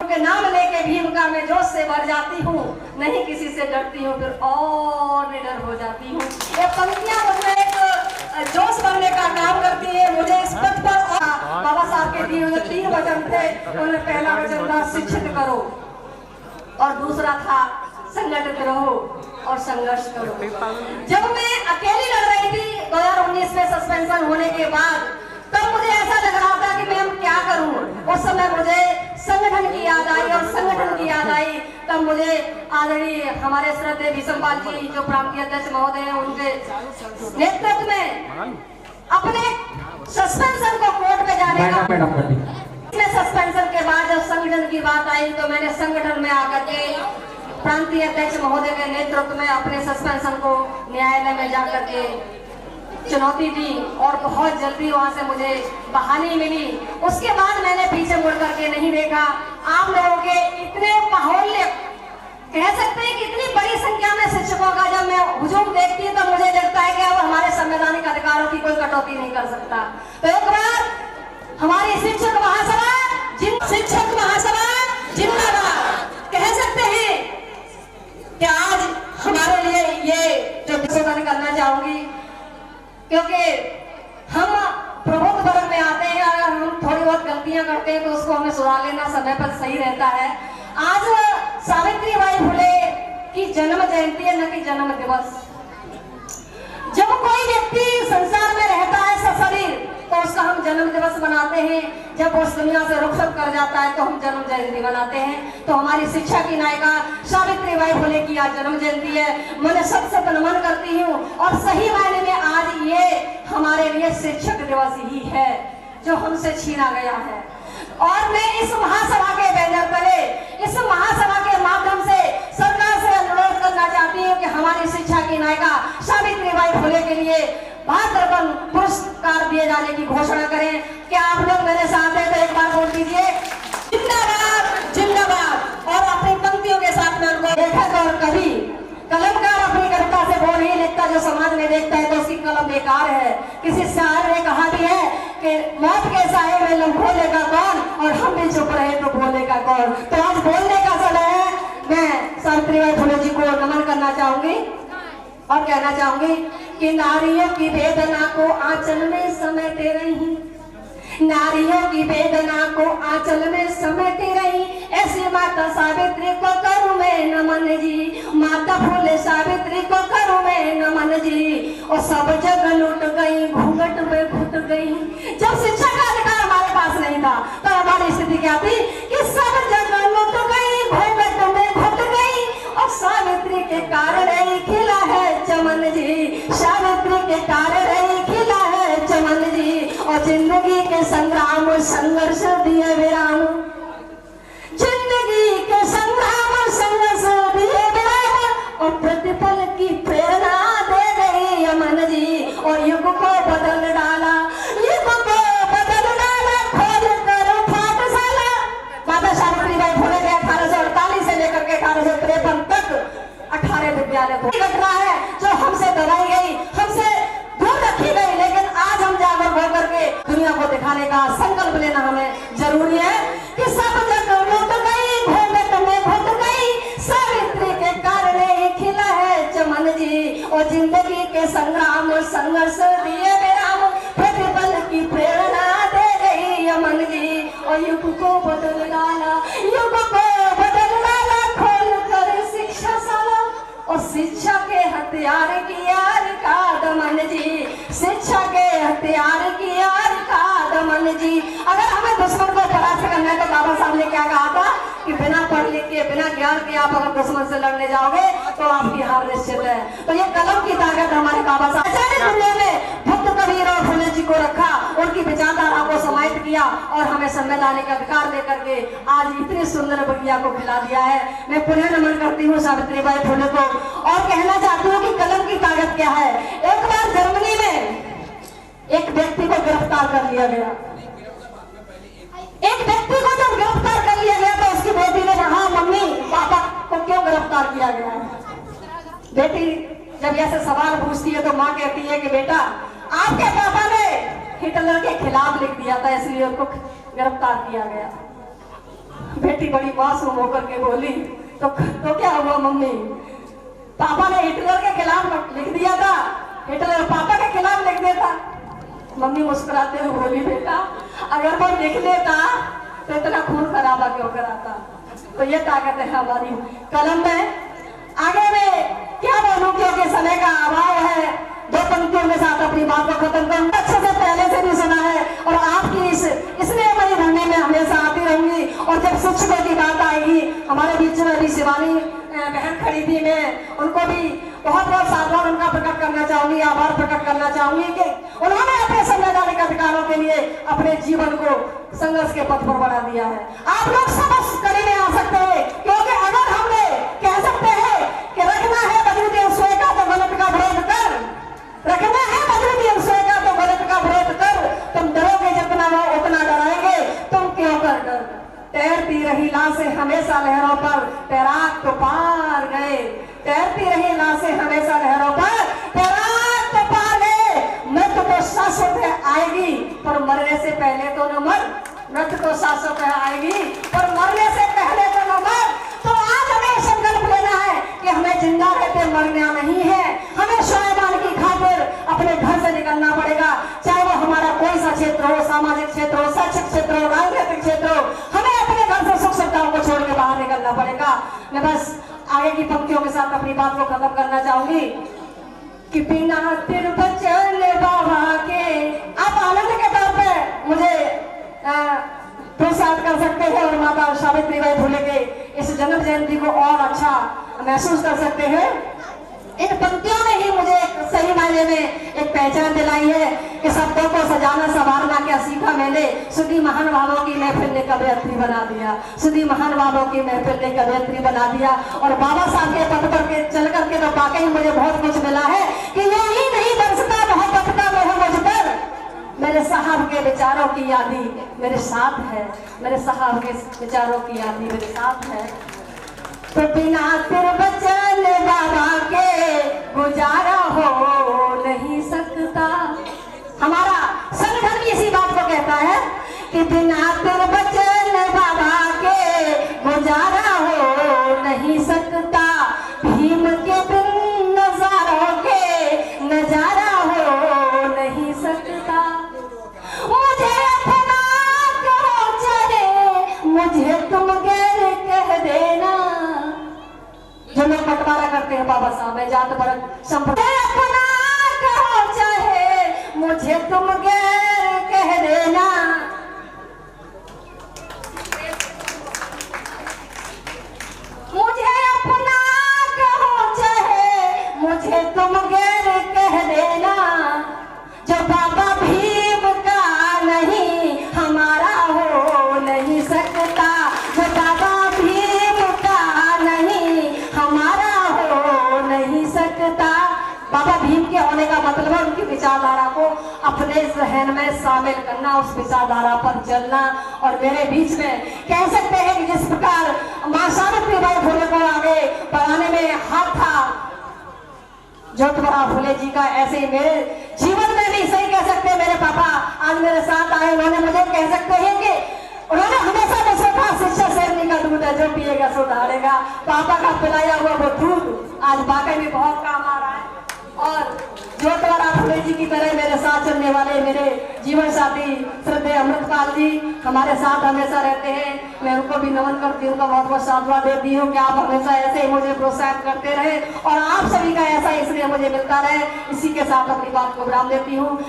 के नाम लेके भीम का मैं जोश से भर जाती हूँ, नहीं किसी से डरती हूँ, फिर और निडर हो जाती हूँ। ये पंक्तियाँ मुझमें एक जोश भरने का काम करती है। मुझे इस पथ पर बाबा साहब के दिए हुए 3 वचन थे। उन्होंने पहला वचन था शिक्षित करो, और दूसरा था संगठित रहो और संघर्ष करो। जब मैं अकेली लड़ रही थी 2019 में सस्पेंशन होने के बाद, तब मुझे ऐसा लग रहा था कि मैं क्या करूं। उस समय मुझे संगठन की याद आई, और संगठन की याद आई तब मुझे आदरणीय हमारे श्रद्धेय भीष्मपाल जी जो प्रांतीय अध्यक्ष महोदय हैं, उनके नेतृत्व में अपने सस्पेंशन को कोर्ट में जाने का सस्पेंशन के बाद जब संगठन की बात आई तो मैंने संगठन में आकर के प्रांतीय अध्यक्ष महोदय के नेतृत्व में अपने सस्पेंशन को न्यायालय में जाकर के चुनौती दी, और बहुत जल्दी वहां से मुझे बहाली मिली। उसके बाद मैंने पीछे मुड़ करके नहीं देखा। आप लोगों के इतने बाहुल्य, कह सकते हैं कि इतनी बड़ी संख्या में शिक्षकों का जब मैं हुजूम देखती हूँ तो मुझे लगता है कि अब हमारे संवैधानिक अधिकारों की कोई कटौती नहीं कर सकता। तो एक बार हमारी शिक्षक महासभा जिंदाबाद कह सकते हैं कि आज हमारे लिए ये जो संशोधन करना चाहूंगी, क्योंकि हम प्रबुद्ध वर्ग में आते हैं, अगर हम थोड़ी बहुत गलतियां करते हैं तो उसको हमें सुधार लेना समय पर सही रहता है। आज सावित्रीबाई फुले की जन्म जयंती है, न कि जन्म दिवस। जब कोई व्यक्ति संसार में रहता है सशरीर तो उसका हम जन्म दिवस मनाते हैं, जब वो दुनिया से रुखसत कर जाता है तो हम जन्म जयंती मनाते हैं। तो हमारी शिक्षा की नायिका सावित्रीबाई फुले की आज जन्म जयंती है। मैं सबसे नमन करती हूँ, और सही मायने में आज ये हमारे लिए शिक्षक दिवस ही है जो हमसे छीना गया है। और मैं इस महासभा के बैनर तले, इस महासभा के माध्यम से सरकार से अनुरोध करना चाहती हूँ कि हमारी शिक्षा की नायिका सावित्रीबाई फुले के लिए भारत रत्न पुरस्कार दिए जाने की घोषणा करें। क्या आप लोग मेरे साथ हैं? तो एक बार बोल दीजिए जिंदाबाद जिंदाबाद। और अपनी पंक्तियों के साथ में उनको लेखक और कवि, कलमकार अपनी कविता से वो नहीं लिखता जो समाज में देखता है तो उसकी कलम बेकार है। किसी शायर ने कहा भी है कि मौत के साए में लम बोलेगा कौन, और हम भी चुप रहे तो बोलेगा कौन। तो आज बोलने का समय है। मैं सावित्रीबाई फुले जी को नमन करना चाहूंगी और कहना चाहूंगी कि नारियों की वेदना को आंचल में समेटे रही, नारियों की वेदना को आंचल में समेटे रही, ऐसी माता सावित्री को करूं मैं नमन जी, माता फुले सावित्री को करूं मैं नमन जी। और सब जगह लुट गई, घूंघट में घुट गई। जब शिक्षा का अधिकार हमारे पास नहीं था तो हमारी स्थिति क्या थी कि सब जगह लुट गई, घूंघट में घुट गई, और सावित्री के कारण ही खिला है चमन जी, सावित्री के कारण ही खिला है चमन जी। और जिंदगी के संग्राम संघर्ष दिए विराम, जिंदगी के संग्राम संघर्ष दिए विराम, और प्रतिपल की प्रेरणा दे गई अमन जी। और युग को बदल डाला, युग को बदल डाला, खोल कर पाठशाला। माता सावित्रीबाई फुले के 1848 से लेकर के 1853 तक 18 विद्यालय घटना है जो हमसे दबाई गई, हमसे दूर रखी गई, लेकिन आज हम जागरूक होकर के दुनिया को दिखाने का संकल्प लेना हमें जरूरी है कि सब जगह लुट गई, घूंघट में घुट गई, सावित्री के कारण ही खिला है चमन जी। और जिंदगी के संग्राम संघर्ष दिए विराम, प्रतिपल की प्रेरणा दे गई अमन जी। और युग को बदल डाला, युग को बदल डाला, खोल कर शिक्षाशाला, और शिक्षा के हथियार की यार का दमन जी, शिक्षा के हथियार की यार का दमन जी। अगर हमें दुश्मन को परास्त करना है तो बाबा साहब ने क्या कहा था कि बिना पढ़ लिख के, बिना ज्ञान के आप अगर दुश्मन से लड़ने जाओगे तो आपकी हार निश्चित है। तो ये कलम की ताकत हमारे बाबा साहब दुनिया में बुद्ध, कबीर और फुले जी को रखा, उनकी विचारधारा को समाहित किया और हमें संवैधानिक अधिकार देकर के आज इतनी सुंदर बगिया को खिला दिया है। मैं पुनः नमन करती हूँ सावित्रीबाई फुले को, और कहना चाहती हूँ कि कलम की ताकत क्या है। एक बार जर्मनी में एक व्यक्ति को गिरफ्तार कर लिया गया। एक व्यक्ति को जब गिरफ्तार कर लिया गया तो उसकी बेटी ने कहा, मम्मी पापा को क्यों गिरफ्तार किया गया है। बेटी जब ऐसे सवाल पूछती है तो माँ कहती है कि बेटा आपके पापा ने हिटलर के खिलाफ लिख दिया था इसलिए उनको गिरफ्तार किया गया। बेटी बड़ी मासूम होकर के बोली, तो क्या हुआ मम्मी? पापा ने हिटलर के खिलाफ लिख दिया था, हिटलर पापा के खिलाफ लिख देता। मम्मी मुस्कुराते हुए बोली, बेटा अगर वो लिख लेता तो इतना खून खराबा क्यों कराता? तो ये ताकत है हमारी कलम में। आगे में क्या बोलूं, क्योंकि समय का अभाव है। दो पंक्तियों के साथ अपनी बात को खत्म करूं। अच्छे से पहले से भी सुना है और आपकी इसलिए मैं धरने में हमेशा आती रहूंगी। और जब शिक्षकों की बात आएगी, हमारे बीच में अभी शिवानी बहन खड़ी थी, मैं उनको भी बहुत बहुत साधुवाद उनका प्रकट करना चाहूंगी, आभार प्रकट करना चाहूंगी कि उन्होंने अपने संवैधानिक अधिकारों के लिए अपने जीवन को संघर्ष के पथ पर बढ़ा दिया है। आप लोग सब उस कड़ी में आ सकते हैं, क्योंकि अगर हमने कह सकते हैं कि रखना है बदरुद्दीन सोए का तो गलत का विरोध कर, रखना है बदरुद्दीन सोए का तो गलत का विरोध कर, तुम डरोगे जितना वो उतना डराएंगे, तुम क्यों कर डर? तैरती रही लाशें हमेशा लहरों पर, तैराक तो पार गए। तैरती रही लाशें हमेशा लहरों पर, तैराक तो पार गए। मृत्यु तो शाश्वत है आएगी, पर मरने से पहले तो न मर। मृत्यु तो शाश्वत है आएगी, पर मरने से पहले तो न मर। तो आज हमें संकल्प लेना है कि हमें जिंदा रहते मरना नहीं है। हमें स्वाभिमान की खातिर अपने घर से निकलना पड़ेगा, चाहे वो हमारा कोई सा क्षेत्र हो, सामाजिक क्षेत्र हो, शैक्षिक क्षेत्र हो, राजनीतिक क्षेत्र हो। हमें अपने घर से सुख सुविधाओं को छोड़ के बाहर निकलना पड़ेगा। मैं बस आगे की पंक्तियों के साथ अपनी बात को खत्म करना चाहूंगी कि बिना तिरुपचन बाबा के आप आनंद के तौर पे मुझे प्रोत्साहित कर सकते हैं और माता सावित्रीबाई फुले के इस जन्म जयंती को और अच्छा महसूस कर सकते हैं। इन पंक्तियों ने ही मुझे सही मायने में एक पहचान दिलाई है कि शब्दों को सजाना संवारना क्या सीखा मैंने। सुधी महानुभावों की महफिल ने कवयत्री बना दिया, सुधी महानुभावों की महफिल ने कवयत्री बना दिया। और बाबा साहब के पद पर के चल करके तो वाकई मुझे बहुत कुछ मिला है कि यही नहीं बरसता मोहब्बत का मोह मुझ पर। मेरे साहब के विचारों की यादी मेरे साथ है, मेरे साहब के विचारों की यादी मेरे साथ है। तो बिना तिरुपचन बाबा के गुजारा हो नहीं सकता। हमारा संगठन भी इसी बात को कहता है कि बिना तिरुपचन बाबा के गुजारा हो नहीं सकता। भीम के बिन नजारों के नजारा हो नहीं सकता। मुझे अपना कहो चले, मुझे तुम गैर कह देना। जो लोग बंटवारा करते हैं बाबा साहब में जात वर्ग संप्रदाय, अपना कहो चाहे मुझे तुम गैर कह देना। मुझे अपना कहो चाहे मुझे तुम गैर कह देना। जो बाबा भीम का नहीं हमारा हो नहीं सकता। जो बाबा भीम का नहीं हमारा हो नहीं सकता। बाबा भीम के होने का मतलब है उनकी विचारधारा को अपने जहन में शामिल करना, उस विचारधारा पर चलना। और मेरे बीच में कह सकते हैं कि जिस प्रकार मां सावित्रीबाई फुले को आगे बढ़ाने में हाथ था ज्योतिबा फुले जी का, ऐसे ही मेरे जीवन में भी सही कह सकते हैं मेरे पापा आज मेरे साथ आए। उन्होंने मुझे कह सकते हैं कि उन्होंने हमेशा मुझसे कहा शिक्षा शेरनी का दूध है, जो पिएगा सो दहाड़ेगा। पापा का पिलाया हुआ वो दूध आज वाकई में बहुत काम आ रहा है। और ज्योतिबा फुले जी की तरह मेरे साथ चलने वाले मेरे जीवन साथी श्रद्धेय अमृतपाल जी हमारे साथ हमेशा रहते हैं। मैं उनको भी नमन करती हूँ, उनका बहुत बहुत साधुवाद देती हूँ कि आप हमेशा ऐसे ही मुझे प्रोत्साहित करते रहे और आप सभी का ऐसा इसलिए मुझे मिलता रहे। इसी के साथ अपनी बात को विराम देती हूँ।